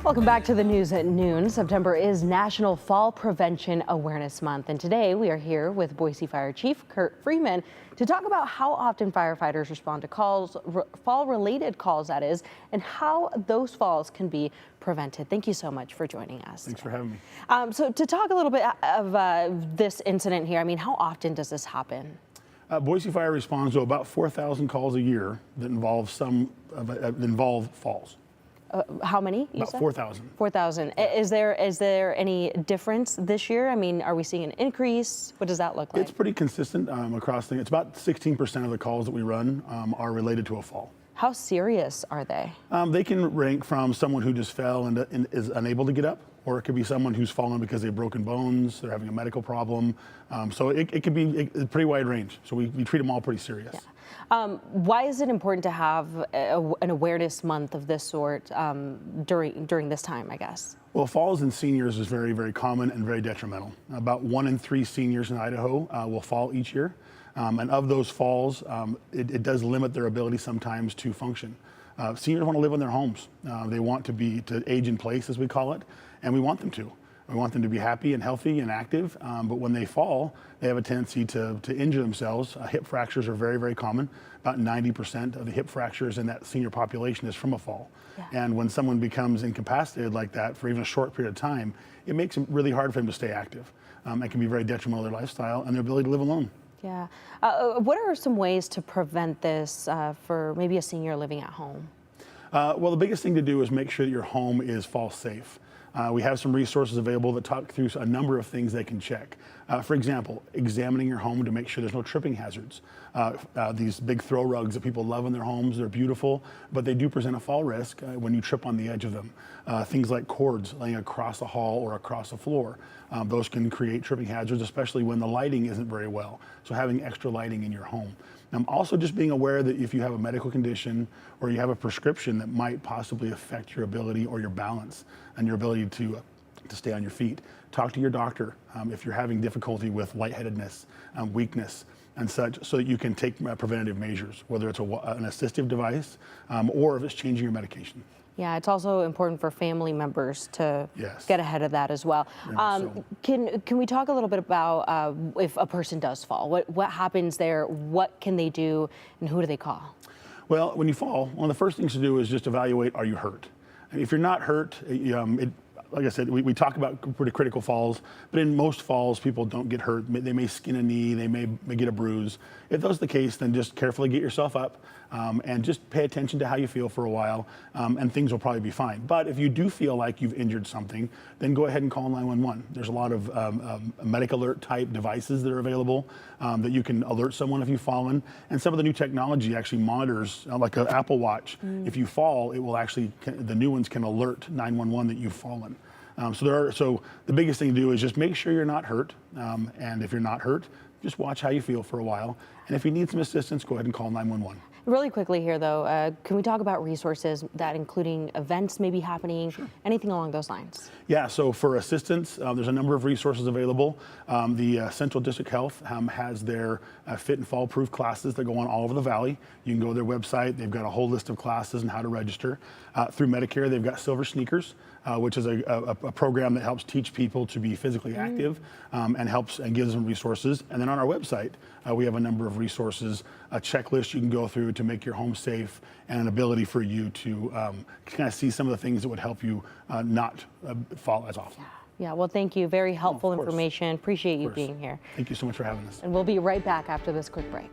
Welcome back to the news at noon. September is National Fall Prevention Awareness Month, and today we are here with Boise Fire Chief Kurt Freeman to talk about how often firefighters respond to calls, fall-related calls that is, and how those falls can be prevented. Thank you so much for joining us. Thanks for having me. So to talk a little bit of this incident here, I mean, how often does this happen? Boise Fire responds to about 4,000 calls a year that involve falls. How many? About 4,000. 4,000. Is there any difference this year? I mean, are we seeing an increase? What does that look like? It's pretty consistent across things. It's about 16% of the calls that we run are related to a fall. How serious are they? They can rank from someone who just fell and is unable to get up, or it could be someone who's fallen because they've broken bones, they're having a medical problem. So it could be a pretty wide range. So we treat them all pretty serious. Yeah. Why is it important to have an awareness month of this sort during this time, I guess? Well, falls in seniors is very, very common and very detrimental. About 1 in 3 seniors in Idaho will fall each year. And of those falls, it does limit their ability sometimes to function. Seniors want to live in their homes. They want to age in place, as we call it, and we want them to. We want them to be happy and healthy and active, but when they fall, they have a tendency to injure themselves. Hip fractures are very, very common. About 90% of the hip fractures in that senior population is from a fall. Yeah. And when someone becomes incapacitated like that for even a short period of time, it makes it really hard for them to stay active. It can be very detrimental to their lifestyle and their ability to live alone. Yeah. What are some ways to prevent this for maybe a senior living at home? Well, the biggest thing to do is make sure that your home is fall safe. We have some resources available that talk through a number of things they can check. For example, examining your home to make sure there's no tripping hazards. These big throw rugs that people love in their homes, they're beautiful, but they do present a fall risk when you trip on the edge of them. Things like cords laying across a hall or across a floor. Those can create tripping hazards, especially when the lighting isn't very well. So having extra lighting in your home. Also just being aware that if you have a medical condition or you have a prescription that might possibly affect your ability or your balance and your ability to stay on your feet, talk to your doctor if you're having difficulty with lightheadedness, weakness, and such, so that you can take preventative measures, whether it's an assistive device or if it's changing your medication. Yeah, it's also important for family members to get ahead of that as well. Can we talk a little bit about if a person does fall? What happens there? What can they do, and who do they call? Well, when you fall, one of the first things to do is just evaluate: are you hurt? And if you're not hurt, like I said, we talk about pretty critical falls, but in most falls, people don't get hurt. They may skin a knee, they may get a bruise. If that's the case, then just carefully get yourself up and just pay attention to how you feel for a while, and things will probably be fine. But if you do feel like you've injured something, then go ahead and call 911. There's a lot of medic alert type devices that are available that you can alert someone if you've fallen. And some of the new technology actually monitors, like an Apple Watch. If you fall, it will actually, the new ones can alert 911 that you've fallen. So the biggest thing to do is just make sure you're not hurt. And if you're not hurt, just watch how you feel for a while. And if you need some assistance, go ahead and call 911. Really quickly here, though, can we talk about resources that including events maybe happening, anything along those lines? Yeah, so for assistance, there's a number of resources available. The Central District Health has their fit and fall proof classes that go on all over the valley. You can go to their website. They've got a whole list of classes and how to register. Through Medicare, they've got Silver Sneakers, which is a program that helps teach people to be physically active and helps and gives them resources. And then on our website, we have a number of resources, a checklist you can go through to make your home safe, and an ability for you to kind of see some of the things that would help you not fall as often. Yeah, well, thank you. Very helpful information. Appreciate you being here. Thank you so much for having us. And we'll be right back after this quick break.